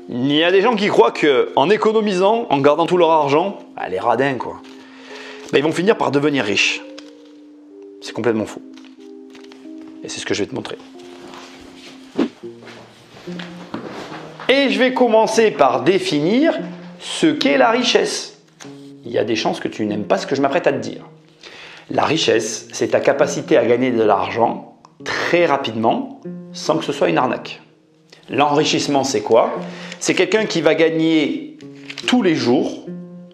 Il y a des gens qui croient qu'en économisant, en gardant tout leur argent, les radins quoi, ils vont finir par devenir riches. C'est complètement faux. Et c'est ce que je vais te montrer. Et je vais commencer par définir ce qu'est la richesse. Il y a des chances que tu n'aimes pas ce que je m'apprête à te dire. La richesse, c'est ta capacité à gagner de l'argent très rapidement sans que ce soit une arnaque. L'enrichissement, c'est quoi? C'est quelqu'un qui va gagner tous les jours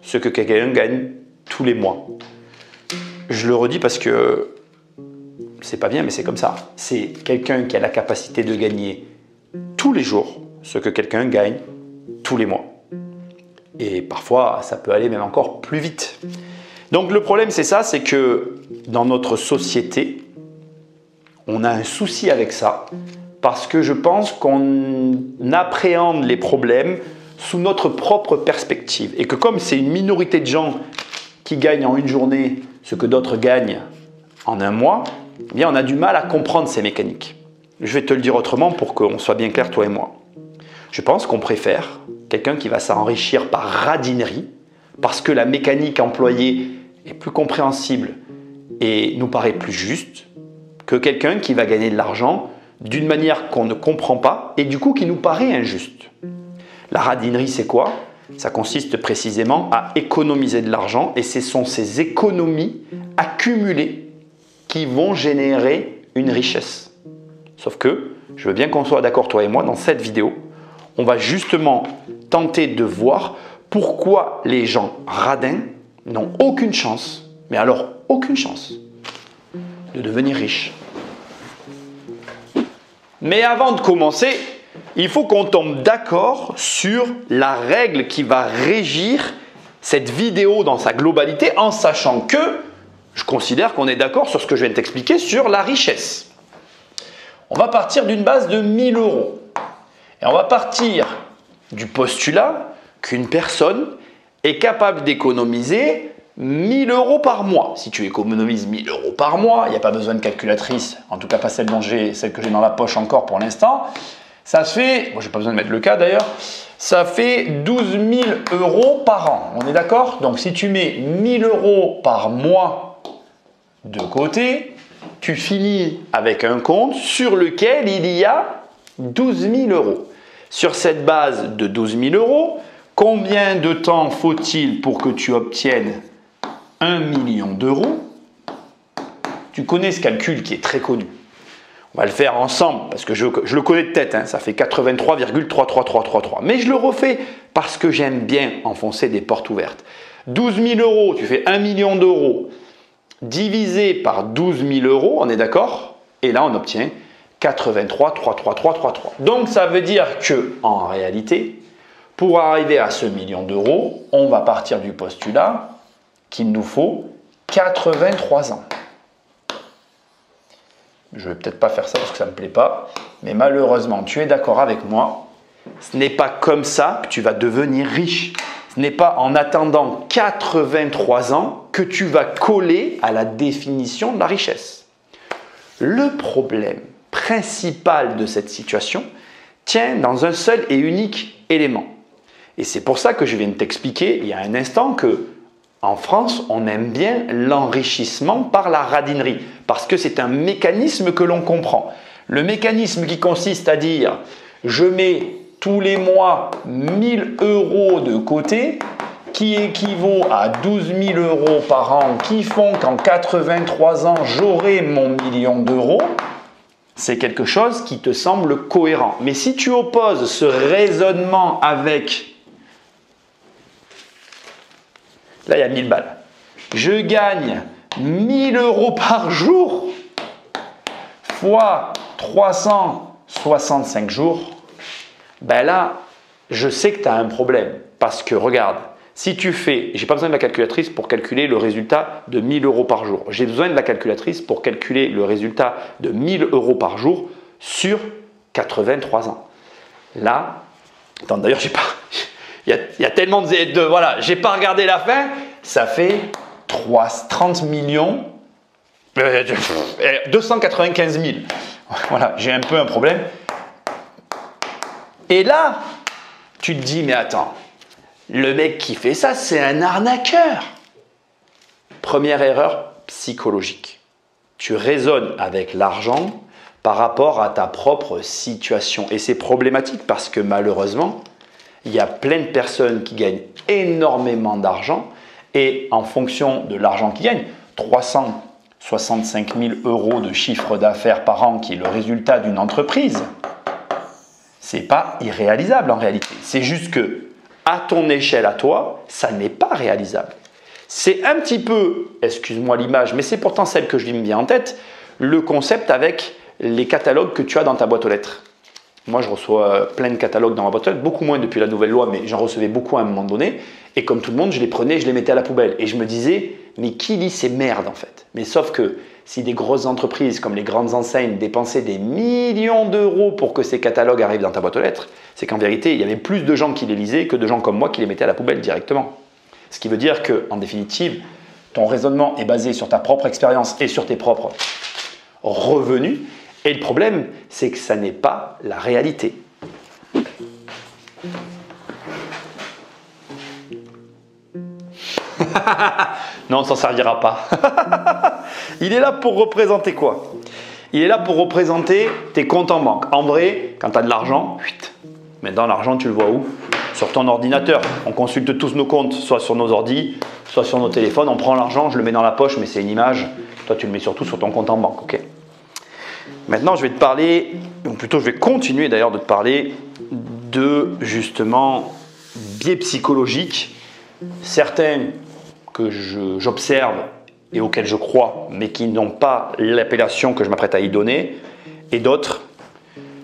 ce que quelqu'un gagne tous les mois. Je le redis parce que c'est pas bien, mais c'est comme ça. C'est quelqu'un qui a la capacité de gagner tous les jours ce que quelqu'un gagne tous les mois. Et parfois, ça peut aller même encore plus vite. Donc le problème, c'est ça, c'est que dans notre société, on a un souci avec ça parce que je pense qu'on appréhende les problèmes sous notre propre perspective. Et que comme c'est une minorité de gens qui gagnent en une journée ce que d'autres gagnent en un mois, eh bien on a du mal à comprendre ces mécaniques. Je vais te le dire autrement pour qu'on soit bien clair, toi et moi. Je pense qu'on préfère quelqu'un qui va s'enrichir par radinerie parce que la mécanique employée est plus compréhensible et nous paraît plus juste que quelqu'un qui va gagner de l'argent d'une manière qu'on ne comprend pas et du coup qui nous paraît injuste. La radinerie, c'est quoi? Ça consiste précisément à économiser de l'argent et ce sont ces économies accumulées qui vont générer une richesse. Sauf que, je veux bien qu'on soit d'accord toi et moi, dans cette vidéo, on va justement tenter de voir pourquoi les gens radins n'ont aucune chance, mais alors aucune chance, de devenir riches. Mais avant de commencer, il faut qu'on tombe d'accord sur la règle qui va régir cette vidéo dans sa globalité en sachant que je considère qu'on est d'accord sur ce que je viens de t'expliquer sur la richesse. On va partir d'une base de 1000 euros. Et on va partir du postulat qu'une personne est capable d'économiser 1000 euros par mois. Si tu économises 1000 euros par mois, il n'y a pas besoin de calculatrice, en tout cas pas celle que j'ai dans la poche encore pour l'instant. Ça se fait, bon, j'ai pas besoin de mettre le cas d'ailleurs, ça fait 12 000 euros par an. On est d'accord? Donc si tu mets 1000 euros par mois de côté, tu finis avec un compte sur lequel il y a 12 000 euros. Sur cette base de 12 000 euros, combien de temps faut-il pour que tu obtiennes 1 million d'euros? Tu connais ce calcul qui est très connu. On va le faire ensemble parce que je le connais de tête, hein, ça fait 83,33333. Mais je le refais parce que j'aime bien enfoncer des portes ouvertes. 12 000 euros, tu fais 1 million d'euros divisé par 12 000 euros, on est d'accord? Et là, on obtient 83,33333. Donc, ça veut dire que en réalité, pour arriver à ce million d'euros, on va partir du postulat qu'il nous faut 83 ans. Je ne vais peut-être pas faire ça parce que ça ne me plaît pas, mais malheureusement, tu es d'accord avec moi, ce n'est pas comme ça que tu vas devenir riche. Ce n'est pas en attendant 83 ans que tu vas coller à la définition de la richesse. Le problème principal de cette situation tient dans un seul et unique élément. Et c'est pour ça que je viens de t'expliquer il y a un instant que en France, on aime bien l'enrichissement par la radinerie parce que c'est un mécanisme que l'on comprend. Le mécanisme qui consiste à dire je mets tous les mois 1000 euros de côté qui équivaut à 12 000 euros par an qui font qu'en 83 ans, j'aurai mon million d'euros. C'est quelque chose qui te semble cohérent. Mais si tu opposes ce raisonnement avec... Là, il y a 1000 balles. Je gagne 1000 euros par jour fois 365 jours. Ben là, je sais que tu as un problème. Parce que regarde, si tu fais, j'ai pas besoin de la calculatrice pour calculer le résultat de 1000 euros par jour. J'ai besoin de la calculatrice pour calculer le résultat de 1000 euros par jour sur 83 ans. Là, attends, d'ailleurs, j'ai pas... Il y a tellement de voilà, j'ai pas regardé la fin, ça fait 30 millions, 295 000. Voilà, j'ai un peu un problème. Et là, Tu te dis, mais attends, le mec qui fait ça, c'est un arnaqueur. Première erreur psychologique. Tu raisonnes avec l'argent par rapport à ta propre situation. Et c'est problématique parce que malheureusement, il y a plein de personnes qui gagnent énormément d'argent et en fonction de l'argent qu'ils gagnent, 365 000 € de chiffre d'affaires par an qui est le résultat d'une entreprise, c'est pas irréalisable en réalité. C'est juste que à ton échelle à toi, ça n'est pas réalisable. C'est un petit peu, excuse-moi l'image, mais c'est pourtant celle que je lui me viens en tête, le concept avec les catalogues que tu as dans ta boîte aux lettres. Moi, je reçois plein de catalogues dans ma boîte aux lettres, beaucoup moins depuis la nouvelle loi, mais j'en recevais beaucoup à un moment donné. Et comme tout le monde, je les prenais, je les mettais à la poubelle. Et je me disais, mais qui lit ces merdes en fait? Mais sauf que si des grosses entreprises comme les grandes enseignes dépensaient des millions d'euros pour que ces catalogues arrivent dans ta boîte aux lettres, c'est qu'en vérité, il y avait plus de gens qui les lisaient que de gens comme moi qui les mettaient à la poubelle directement. Ce qui veut dire qu'en définitive, ton raisonnement est basé sur ta propre expérience et sur tes propres revenus. Et le problème, c'est que ça n'est pas la réalité. Non, on ne s'en servira pas. Il est là pour représenter quoi? Il est là pour représenter tes comptes en banque. En vrai, quand tu as de l'argent, maintenant l'argent, tu le vois où? Sur ton ordinateur. On consulte tous nos comptes, soit sur nos ordis, soit sur nos téléphones. On prend l'argent, je le mets dans la poche, mais c'est une image. Toi, tu le mets surtout sur ton compte en banque. Ok. Maintenant, je vais te parler, ou plutôt je vais continuer d'ailleurs de te parler de justement biais psychologiques, certains que j'observe et auxquels je crois, mais qui n'ont pas l'appellation que je m'apprête à y donner, et d'autres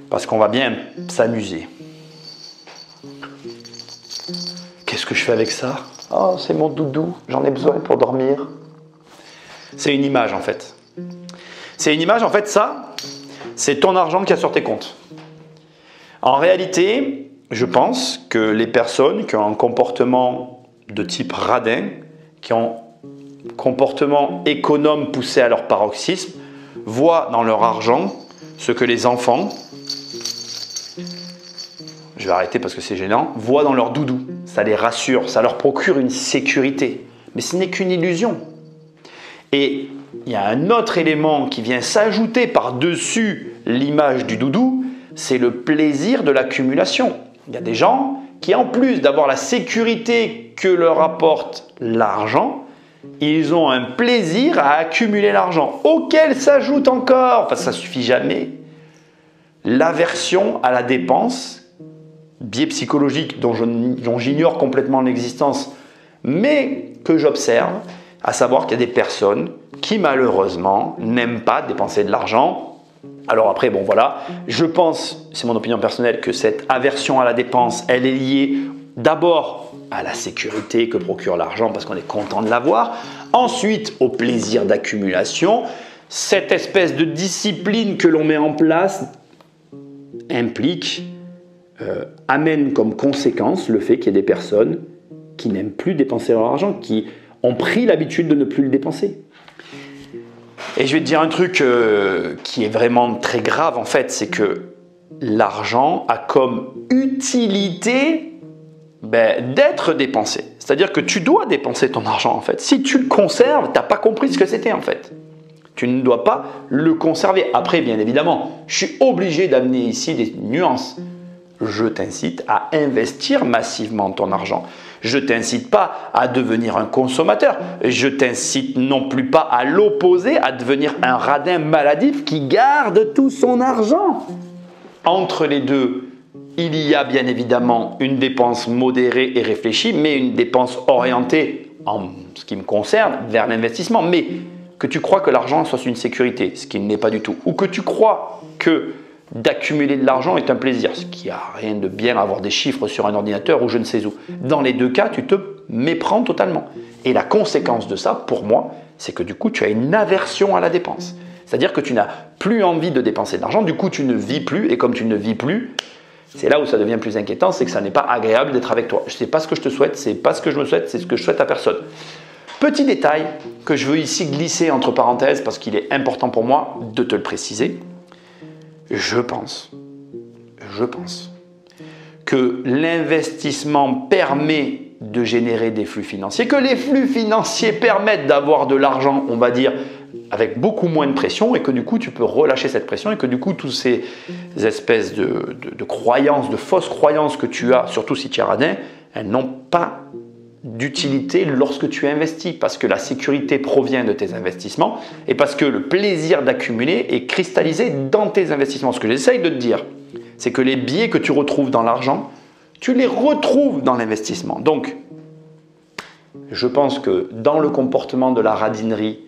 parce qu'on va bien s'amuser. Qu'est-ce que je fais avec ça? Oh, c'est mon doudou, j'en ai besoin pour dormir. C'est une image en fait. C'est une image en fait, ça, c'est ton argent qu'il y a sur tes comptes. En réalité, je pense que les personnes qui ont un comportement de type radin, qui ont un comportement économe poussé à leur paroxysme, voient dans leur argent ce que les enfants, je vais arrêter parce que c'est gênant, voient dans leur doudou. Ça les rassure, ça leur procure une sécurité. Mais ce n'est qu'une illusion. Et il y a un autre élément qui vient s'ajouter par-dessus l'image du doudou, c'est le plaisir de l'accumulation. Il y a des gens qui, en plus d'avoir la sécurité que leur apporte l'argent, ils ont un plaisir à accumuler l'argent, auquel s'ajoute encore, enfin ça ne suffit jamais, l'aversion à la dépense, biais psychologique dont j'ignore complètement l'existence, mais que j'observe, à savoir qu'il y a des personnes qui malheureusement n'aiment pas dépenser de l'argent. Alors après, bon voilà, je pense, c'est mon opinion personnelle, que cette aversion à la dépense, elle est liée d'abord à la sécurité que procure l'argent parce qu'on est content de l'avoir, ensuite au plaisir d'accumulation. Cette espèce de discipline que l'on met en place implique, amène comme conséquence le fait qu'il y ait des personnes qui n'aiment plus dépenser leur argent, qui ont pris l'habitude de ne plus le dépenser. Et je vais te dire un truc qui est vraiment très grave en fait, c'est que l'argent a comme utilité d'être dépensé. C'est-à-dire que tu dois dépenser ton argent en fait. Si tu le conserves, tu n'as pas compris ce que c'était en fait. Tu ne dois pas le conserver. Après, bien évidemment, je suis obligé d'amener ici des nuances. Je t'incite à investir massivement ton argent. Je ne t'incite pas à devenir un consommateur. Je t'incite non plus pas à l'opposé, à devenir un radin maladif qui garde tout son argent. Entre les deux, il y a bien évidemment une dépense modérée et réfléchie, mais une dépense orientée, en ce qui me concerne, vers l'investissement. Mais que tu crois que l'argent soit une sécurité, ce qui ne l'est pas du tout, ou que tu crois que d'accumuler de l'argent est un plaisir, ce qui n'a rien de bien à avoir des chiffres sur un ordinateur ou je ne sais où. Dans les deux cas, tu te méprends totalement. Et la conséquence de ça, pour moi, c'est que du coup, tu as une aversion à la dépense. C'est-à-dire que tu n'as plus envie de dépenser de l'argent, du coup, tu ne vis plus, et comme tu ne vis plus, c'est là où ça devient plus inquiétant, c'est que ça n'est pas agréable d'être avec toi. Je ne sais pas ce que je te souhaite, c'est pas ce que je me souhaite, c'est ce que je souhaite à personne. Petit détail que je veux ici glisser entre parenthèses parce qu'il est important pour moi de te le préciser. Je pense que l'investissement permet de générer des flux financiers, que les flux financiers permettent d'avoir de l'argent, on va dire, avec beaucoup moins de pression et que du coup, tu peux relâcher cette pression et que du coup, toutes ces espèces de croyances, de fausses croyances que tu as, surtout si tu es radin, elles n'ont pas d'utilité lorsque tu investis parce que la sécurité provient de tes investissements et parce que le plaisir d'accumuler est cristallisé dans tes investissements. Ce que j'essaye de te dire, c'est que les biais que tu retrouves dans l'argent, tu les retrouves dans l'investissement. Donc, je pense que dans le comportement de la radinerie,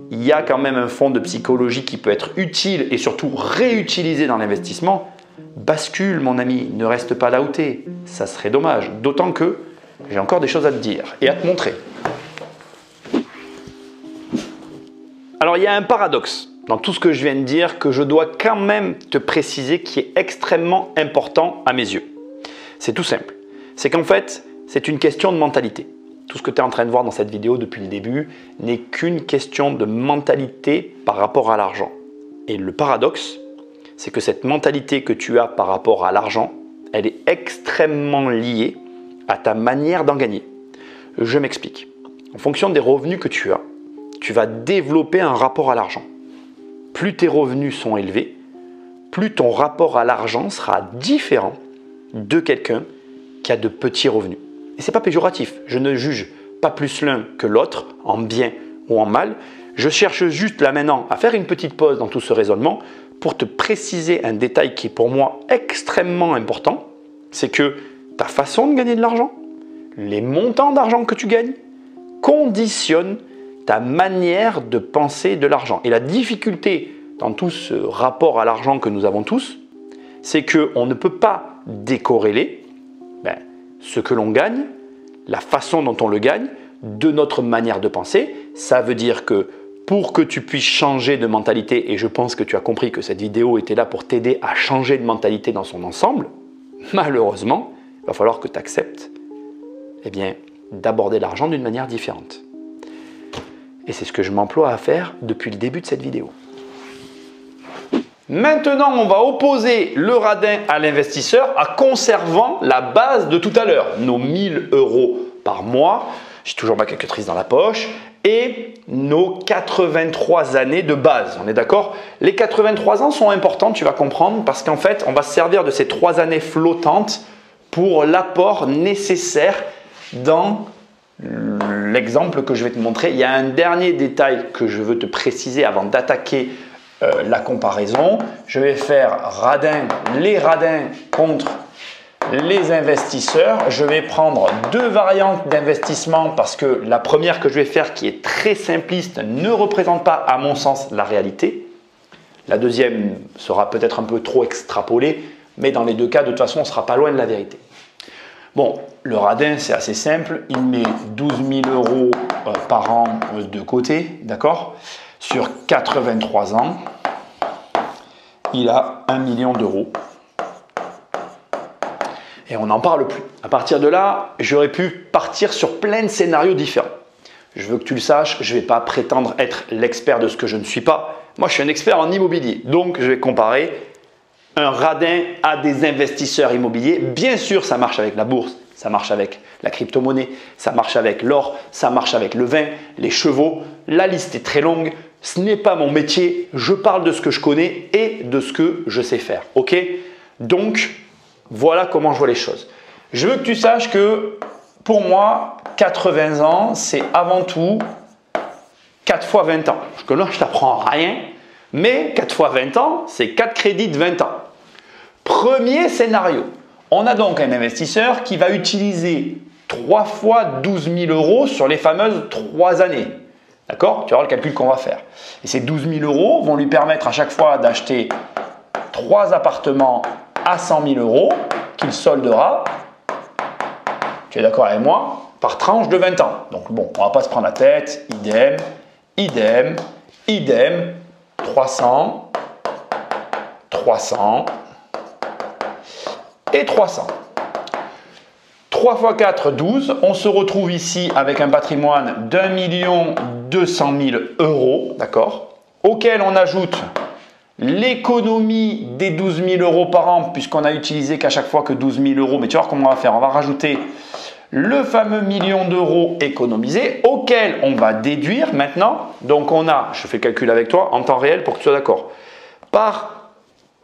il y a quand même un fond de psychologie qui peut être utile et surtout réutilisé dans l'investissement. Bascule, mon ami, ne reste pas là où tu es. Ça serait dommage. D'autant que j'ai encore des choses à te dire et à te montrer. Alors, il y a un paradoxe dans tout ce que je viens de dire que je dois quand même te préciser qui est extrêmement important à mes yeux. C'est tout simple. C'est qu'en fait, c'est une question de mentalité. Tout ce que tu es en train de voir dans cette vidéo depuis le début n'est qu'une question de mentalité par rapport à l'argent. Et le paradoxe, c'est que cette mentalité que tu as par rapport à l'argent, elle est extrêmement liée à ta manière d'en gagner. Je m'explique. En fonction des revenus que tu as, tu vas développer un rapport à l'argent. Plus tes revenus sont élevés, plus ton rapport à l'argent sera différent de quelqu'un qui a de petits revenus. Et ce n'est pas péjoratif, je ne juge pas plus l'un que l'autre, en bien ou en mal. Je cherche juste là maintenant à faire une petite pause dans tout ce raisonnement pour te préciser un détail qui est pour moi extrêmement important, c'est que ta façon de gagner de l'argent, les montants d'argent que tu gagnes, conditionnent ta manière de penser de l'argent. Et la difficulté dans tout ce rapport à l'argent que nous avons tous, c'est qu'on ne peut pas décorréler ce que l'on gagne, la façon dont on le gagne, de notre manière de penser. Ça veut dire que pour que tu puisses changer de mentalité, et je pense que tu as compris que cette vidéo était là pour t'aider à changer de mentalité dans son ensemble, malheureusement, il va falloir que tu acceptes d'aborder l'argent d'une manière différente. Et c'est ce que je m'emploie à faire depuis le début de cette vidéo. Maintenant, on va opposer le radin à l'investisseur en conservant la base de tout à l'heure, nos 1000 € par mois, j'ai toujours ma calculatrice dans la poche, et nos 83 années de base. On est d'accord? Les 83 ans sont importants, tu vas comprendre, parce qu'en fait, on va se servir de ces 3 années flottantes pour l'apport nécessaire dans l'exemple que je vais te montrer. Il y a un dernier détail que je veux te préciser avant d'attaquer la comparaison. Je vais faire les radins contre les investisseurs. Je vais prendre 2 variantes d'investissement parce que la première que je vais faire, qui est très simpliste, ne représente pas à mon sens la réalité. La deuxième sera peut-être un peu trop extrapolée, mais dans les deux cas, de toute façon, on ne sera pas loin de la vérité. Bon, le radin, c'est assez simple. Il met 12 000 € par an de côté, d'accord? Sur 83 ans, il a 1 million d'euros. Et on n'en parle plus. À partir de là, j'aurais pu partir sur plein de scénarios différents. Je veux que tu le saches, je ne vais pas prétendre être l'expert de ce que je ne suis pas. Moi, je suis un expert en immobilier. Donc, je vais comparer un radin à des investisseurs immobiliers. Bien sûr, ça marche avec la bourse, ça marche avec la crypto-monnaie, ça marche avec l'or, ça marche avec le vin, les chevaux. La liste est très longue. Ce n'est pas mon métier. Je parle de ce que je connais et de ce que je sais faire. Ok? Donc, voilà comment je vois les choses. Je veux que tu saches que pour moi, 80 ans, c'est avant tout 4 fois 20 ans. Parce que là, je ne t'apprends rien. Mais 4 fois 20 ans, c'est 4 crédits de 20 ans. Premier scénario. On a donc un investisseur qui va utiliser 3 fois 12 000 € sur les fameuses 3 années. D'accord? Tu vas voir le calcul qu'on va faire. Et ces 12 000 € vont lui permettre à chaque fois d'acheter 3 appartements à 100 000 € qu'il soldera, tu es d'accord avec moi, par tranche de 20 ans. Donc bon, on ne va pas se prendre la tête, idem, idem, idem, 300, 300 et 300. 3 x 4, 12. On se retrouve ici avec un patrimoine d'1 200 000 €, d'accord, auquel on ajoute l'économie des 12 000 euros par an, puisqu'on a utilisé qu'à chaque fois que 12 000 euros. Mais tu vas voir comment on va faire. On va rajouter le fameux million d'euros économisé auquel on va déduire maintenant. Donc on a, je fais le calcul avec toi en temps réel pour que tu sois d'accord. Par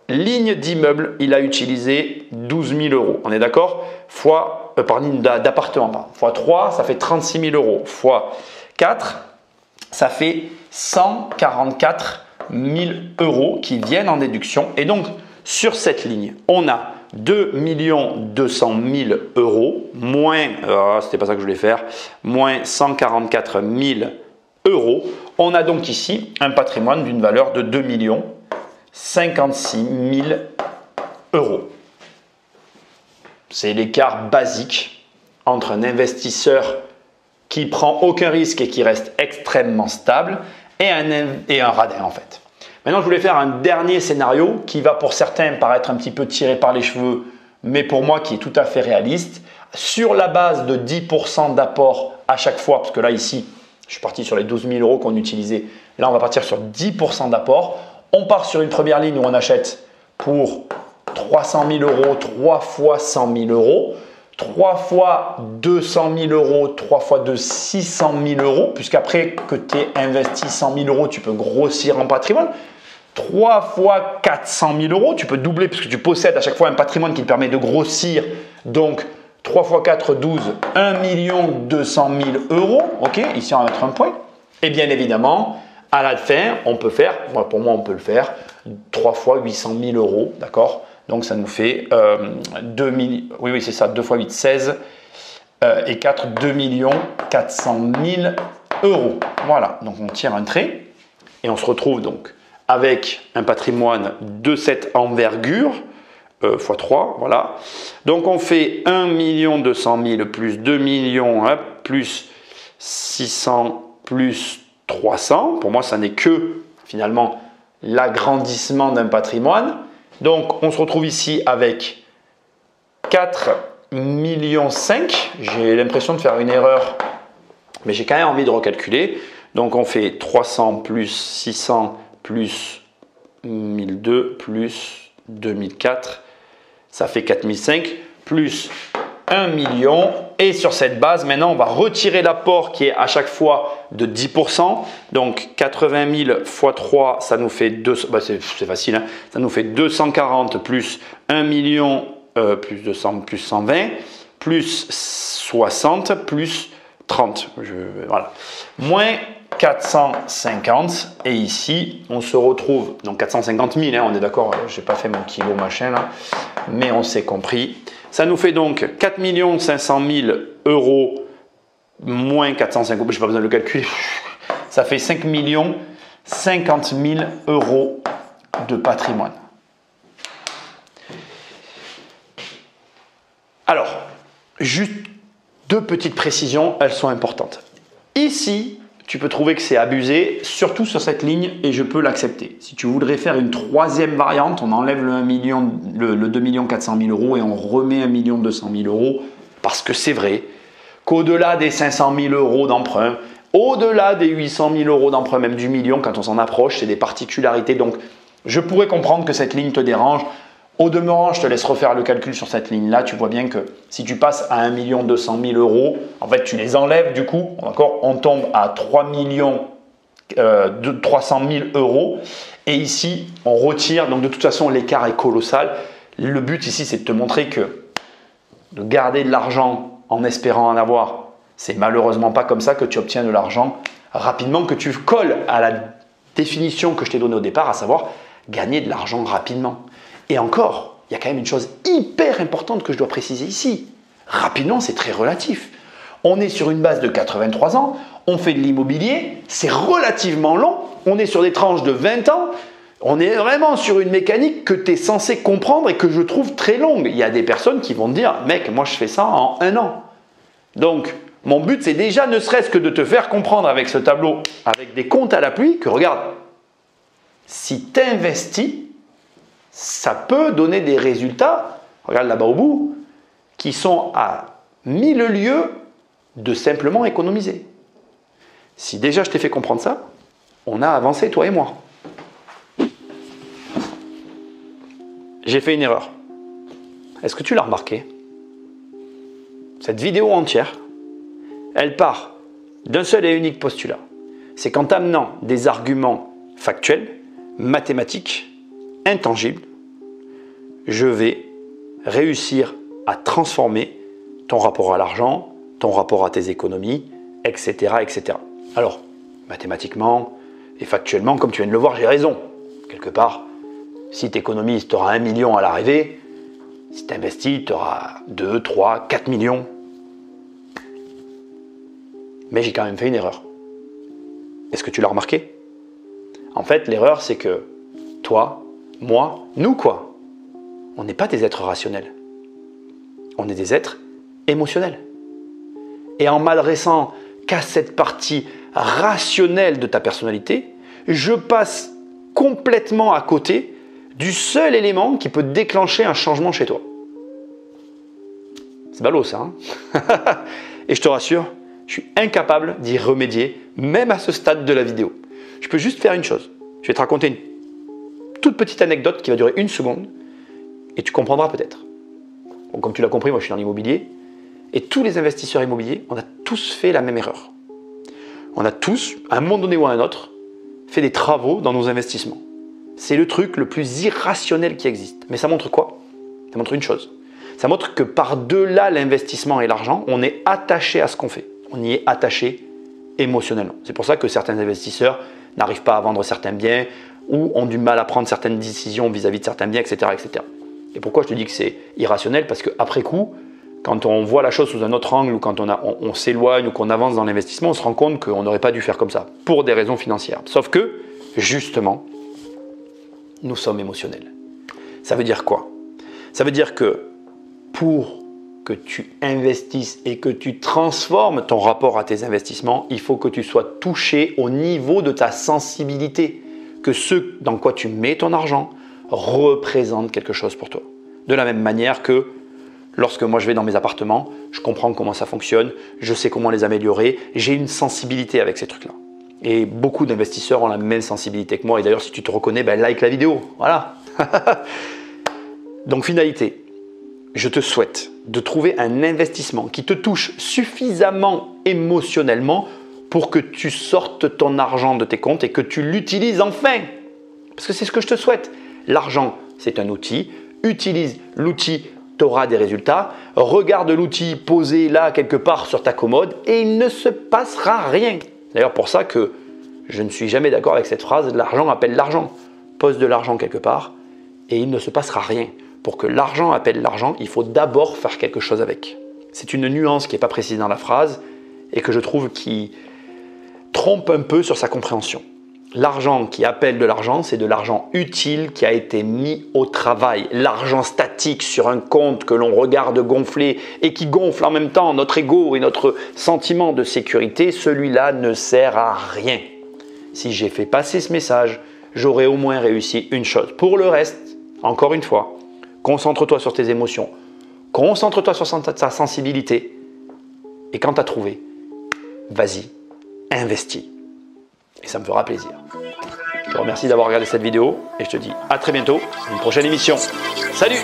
ligne d'immeuble, il a utilisé 12 000 euros. On est d'accord? Fois, par ligne d'appartement, fois 3, ça fait 36 000 euros. Fois 4, ça fait 144 000 euros qui viennent en déduction. Et donc, sur cette ligne, on a 2 200 000 euros moins, c'était pas ça que je voulais faire, moins 144 000 euros. On a donc ici un patrimoine d'une valeur de 2 56 000 euros. C'est l'écart basique entre un investisseur qui prend aucun risque et qui reste extrêmement stable et un radin en fait. Maintenant, je voulais faire un dernier scénario qui va pour certains paraître un petit peu tiré par les cheveux, mais pour moi qui est tout à fait réaliste. Sur la base de 10% d'apport à chaque fois, parce que là ici, je suis parti sur les 12 000 euros qu'on utilisait. Là, on va partir sur 10% d'apport. On part sur une première ligne où on achète pour 300 000 euros, 3 fois 100 000 euros. 3 fois 200 000 euros, 3 fois 2, 600 000 euros, puisqu'après que tu aies investi 100 000 euros, tu peux grossir en patrimoine. 3 fois 400 000 euros, tu peux doubler puisque tu possèdes à chaque fois un patrimoine qui te permet de grossir. Donc, 3 fois 4, 12, 1 200 000 euros. Ok, ici on va mettre un point. Et bien évidemment, à la fin, on peut faire, pour moi on peut le faire, 3 fois 800 000 euros, d'accord? Donc ça nous fait 2 fois 8, 16 et 4, 2 400 000 euros. Voilà, donc on tire un trait et on se retrouve donc avec un patrimoine de cette envergure, x 3, voilà. Donc on fait 1 200 000 plus 2 millions, hein, plus 600 plus 300. Pour moi, ça n'est que finalement l'agrandissement d'un patrimoine. Donc, on se retrouve ici avec 4,5 millions. J'ai l'impression de faire une erreur, mais j'ai quand même envie de recalculer. Donc, on fait 300 plus 600 plus 1002 plus 2004. Ça fait 4005 plus 1 million. Et sur cette base, maintenant, on va retirer l'apport qui est à chaque fois de 10%. Donc, 80 000 fois 3, ça nous fait 200, c'est facile, hein, ça nous fait 240 plus 1 million plus 200 plus 120 plus 60 plus 30. Voilà. Moins 450. Et ici, on se retrouve, donc 450 000, hein, on est d'accord, je n'ai pas fait mon kilo machin là, mais on s'est compris. Ça nous fait donc 4 500 000 euros moins 450 000, je n'ai pas besoin de le calculer, ça fait 5 50 000 euros de patrimoine. Alors, juste deux petites précisions, elles sont importantes. Ici, tu peux trouver que c'est abusé, surtout sur cette ligne, et je peux l'accepter. Si tu voudrais faire une troisième variante, on enlève le 2 400 000 euros et on remet 1 200 000 euros, parce que c'est vrai qu'au-delà des 500 000 euros d'emprunt, au-delà des 800 000 euros d'emprunt, même du million, quand on s'en approche, c'est des particularités. Donc, je pourrais comprendre que cette ligne te dérange. Au demeurant, je te laisse refaire le calcul sur cette ligne-là. Tu vois bien que si tu passes à 1 200 000 euros, en fait, tu les enlèves du coup. On tombe à 3 300 000 euros. Et ici, on retire. Donc, de toute façon, l'écart est colossal. Le but ici, c'est de te montrer que de garder de l'argent en espérant en avoir, c'est malheureusement pas comme ça que tu obtiens de l'argent rapidement, que tu colles à la définition que je t'ai donnée au départ, à savoir gagner de l'argent rapidement. Et encore, il y a quand même une chose hyper importante que je dois préciser ici. Rapidement, c'est très relatif. On est sur une base de 83 ans, on fait de l'immobilier, c'est relativement long, on est sur des tranches de 20 ans, on est vraiment sur une mécanique que tu es censé comprendre et que je trouve très longue. Il y a des personnes qui vont te dire « Mec, moi je fais ça en 1 an ». Donc, mon but, c'est déjà ne serait-ce que de te faire comprendre avec ce tableau, avec des comptes à l'appui, que regarde, si tu investis, ça peut donner des résultats, regarde là-bas au bout, qui sont à 1000 lieues de simplement économiser. Si déjà je t'ai fait comprendre ça, on a avancé toi et moi. j'ai fait une erreur. Est-ce que tu l'as remarqué? Cette vidéo entière, elle part d'un seul et unique postulat. C'est qu'en t'amenant des arguments factuels, mathématiques, intangibles, je vais réussir à transformer ton rapport à l'argent, ton rapport à tes économies, etc., etc. Alors, mathématiquement et factuellement, comme tu viens de le voir, j'ai raison. Quelque part, si tu économises, tu auras 1 million à l'arrivée. Si tu investis, tu auras 2, 3, 4 millions. Mais j'ai quand même fait une erreur. Est-ce que tu l'as remarqué? En fait, l'erreur, c'est que toi, moi, nous quoi? On n'est pas des êtres rationnels. On est des êtres émotionnels. Et en m'adressant qu'à cette partie rationnelle de ta personnalité, je passe complètement à côté du seul élément qui peut déclencher un changement chez toi. C'est ballot ça, hein? Et je te rassure, je suis incapable d'y remédier, même à ce stade de la vidéo. Je peux juste faire une chose. Je vais te raconter une toute petite anecdote qui va durer 1 seconde et tu comprendras peut-être. Bon, comme tu l'as compris, moi je suis dans l'immobilier et tous les investisseurs immobiliers, on a tous fait la même erreur. On a tous, à un moment donné ou à un autre, fait des travaux dans nos investissements. C'est le truc le plus irrationnel qui existe. Mais ça montre quoi? Ça montre une chose. Ça montre que par-delà l'investissement et l'argent, on est attaché à ce qu'on fait. On y est attaché émotionnellement. C'est pour ça que certains investisseurs n'arrivent pas à vendre certains biens ou ont du mal à prendre certaines décisions vis-à-vis de certains biens, etc., etc. Et pourquoi je te dis que c'est irrationnel? Parce qu'après coup, quand on voit la chose sous un autre angle ou quand on s'éloigne ou qu'on avance dans l'investissement, on se rend compte qu'on n'aurait pas dû faire comme ça pour des raisons financières. Sauf que, justement, nous sommes émotionnels. Ça veut dire quoi? Ça veut dire que pour que tu investisses et que tu transformes ton rapport à tes investissements, il faut que tu sois touché au niveau de ta sensibilité, que ce dans quoi tu mets ton argent représente quelque chose pour toi. De la même manière que lorsque moi je vais dans mes appartements, je comprends comment ça fonctionne, je sais comment les améliorer, j'ai une sensibilité avec ces trucs-là. Et beaucoup d'investisseurs ont la même sensibilité que moi. Et d'ailleurs, si tu te reconnais, ben like la vidéo. Voilà. Donc, finalité, je te souhaite de trouver un investissement qui te touche suffisamment émotionnellement pour que tu sortes ton argent de tes comptes et que tu l'utilises enfin. Parce que c'est ce que je te souhaite. L'argent, c'est un outil. Utilise l'outil, tu auras des résultats. Regarde l'outil posé là quelque part sur ta commode et il ne se passera rien. D'ailleurs, pour ça que je ne suis jamais d'accord avec cette phrase « l'argent appelle l'argent ». Pose de l'argent quelque part et il ne se passera rien. Pour que l'argent appelle l'argent, il faut d'abord faire quelque chose avec. C'est une nuance qui n'est pas précise dans la phrase et que je trouve qui trompe un peu sur sa compréhension. L'argent qui appelle de l'argent, c'est de l'argent utile qui a été mis au travail. L'argent statique sur un compte que l'on regarde gonfler et qui gonfle en même temps notre ego et notre sentiment de sécurité, celui-là ne sert à rien. Si j'ai fait passer ce message, j'aurais au moins réussi une chose. Pour le reste, encore une fois, concentre-toi sur tes émotions, concentre-toi sur ta sensibilité et quand tu as trouvé, vas-y, investis. Et ça me fera plaisir. Je te remercie d'avoir regardé cette vidéo et je te dis à très bientôt pour une prochaine émission. Salut!